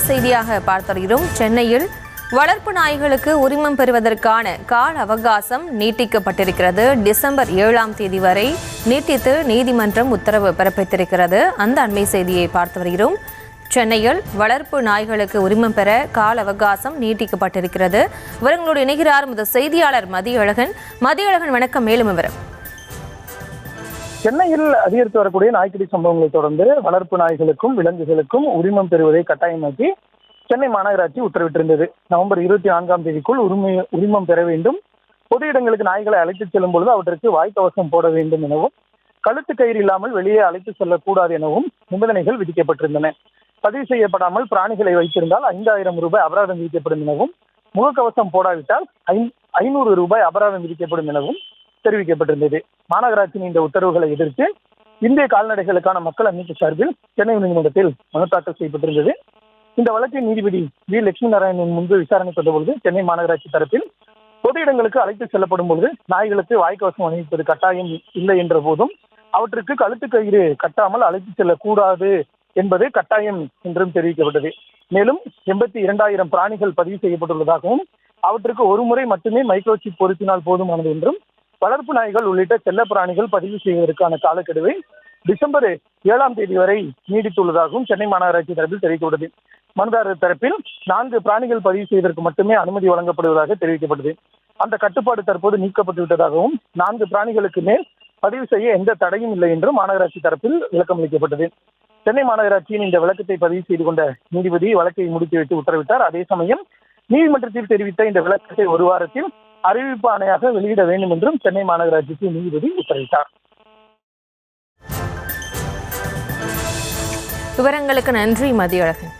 செய்தியாக பார்த்திருக்கிறோம். சென்னையில் வளர்ப்பு நாய்களுக்கு உரிமம் பெறுவதற்கான கால அவகாசம் நீட்டிக்கப்பட்டிருக்கிறது. டிசம்பர் 7ஆம் தேதி வரை நீட்டித்து நீதிமன்றம் உத்தரவு பிறப்பித்திருக்கிறது. அந்த அண்மை செய்தியை பார்த்து வருகிறோம். சென்னையில் வளர்ப்பு நாய்களுக்கு உரிமம் பெற கால அவகாசம் நீட்டிக்கப்பட்டிருக்கிறது. இவர்களோடு இணைகிறார் முதல் செய்தியாளர் மதியழகன். வணக்கம். மேலும் விவரம். சென்னையில் அதிகரித்து வரக்கூடிய நாய்க்கடி சம்பவங்களை தொடர்ந்து வளர்ப்பு நாய்களுக்கும் விலங்குகளுக்கும் உரிமம் பெறுவதை கட்டாயமாக்கி சென்னை மாநகராட்சி உத்தரவிட்டிருந்தது. நவம்பர் 24ஆம் தேதிக்குள் உரிமம் பெற வேண்டும். பொது இடங்களுக்கு நாய்களை அழைத்துச் செல்லும் பொழுது அவற்றிற்கு வாய்க்கவசம் போட வேண்டும் எனவும், கழுத்து கயிறு இல்லாமல் வெளியே அழைத்து செல்லக்கூடாது எனவும் நிபந்தனைகள் விதிக்கப்பட்டிருந்தன. பதிவு செய்யப்படாமல் பிராணிகளை வைத்திருந்தால் 5000 ரூபாய் அபராதம் விதிக்கப்படும் எனவும், முகக்கவசம் போடாவிட்டால் 500 ரூபாய் அபராதம் விதிக்கப்படும் எனவும் தெரிவிக்கப்பட்டிருந்தது. மாநகராட்சியின் இந்த உத்தரவுகளை எதிர்த்து இந்திய கால்நடைகளுக்கான மக்கள் அமைப்பு சார்பில் சென்னை உயர்நீதிமன்றத்தில் மனு தாக்கல் செய்யப்பட்டிருந்தது. இந்த வழக்கின் நீதிபதி வி. லட்சுமி நாராயணன் முன்பு விசாரணை கொண்ட பொழுது சென்னை மாநகராட்சி தரப்பில் பொது இடங்களுக்கு அழைத்து செல்லப்படும் பொழுது நாய்களுக்கு வாய்க்கவசம் அணிவிப்பது கட்டாயம் இல்லை என்ற போதும் அவற்றுக்கு கழுத்து கயிறு கட்டாமல் அழைத்து செல்லக்கூடாது என்பது கட்டாயம் என்றும் தெரிவிக்கப்பட்டது. மேலும் 82,000 பிராணிகள் பதிவு செய்யப்பட்டுள்ளதாகவும் அவற்றுக்கு ஒரு முறை மட்டுமே மைக்ரோசிப் பொருத்தினால் போதுமானது என்றும், வளர்ப்பு நாய்கள் உள்ளிட்ட செல்ல பிராணிகள் பதிவு செய்வதற்கான காலக்கெடுவை டிசம்பர் 7ஆம் தேதி வரை நீடித்துள்ளதாகவும் சென்னை மாநகராட்சி தரப்பில் தெரிவிக்கப்பட்டது. மனுதாரர் தரப்பில் 4 பிராணிகள் பதிவு செய்வதற்கு மட்டுமே அனுமதி வழங்கப்படுவதாக தெரிவிக்கப்பட்டது. அந்த கட்டுப்பாடு தற்போது நீக்கப்பட்டு விட்டதாகவும் 4 பிராணிகளுக்கு மேல் பதிவு செய்ய எந்த தடையும் இல்லை என்றும் மாநகராட்சி தரப்பில் விளக்கம் அளிக்கப்பட்டது. சென்னை மாநகராட்சியின் இந்த விளக்கத்தை பதிவு செய்து கொண்ட நீதிபதி வழக்கை முடித்துவிட்டு உத்தரவிட்டார். அதே சமயம் நீதிமன்றத்தில் தெரிவித்த இந்த விளக்கத்தை ஒரு வாரத்தில் அறிவிப்பு ஆணையாக வெளியிட வேண்டும் என்றும் சென்னை மாநகராட்சிக்கு நீதிபதி உத்தரவிட்டார். விவரங்களுக்கு நன்றி மதியழகன்.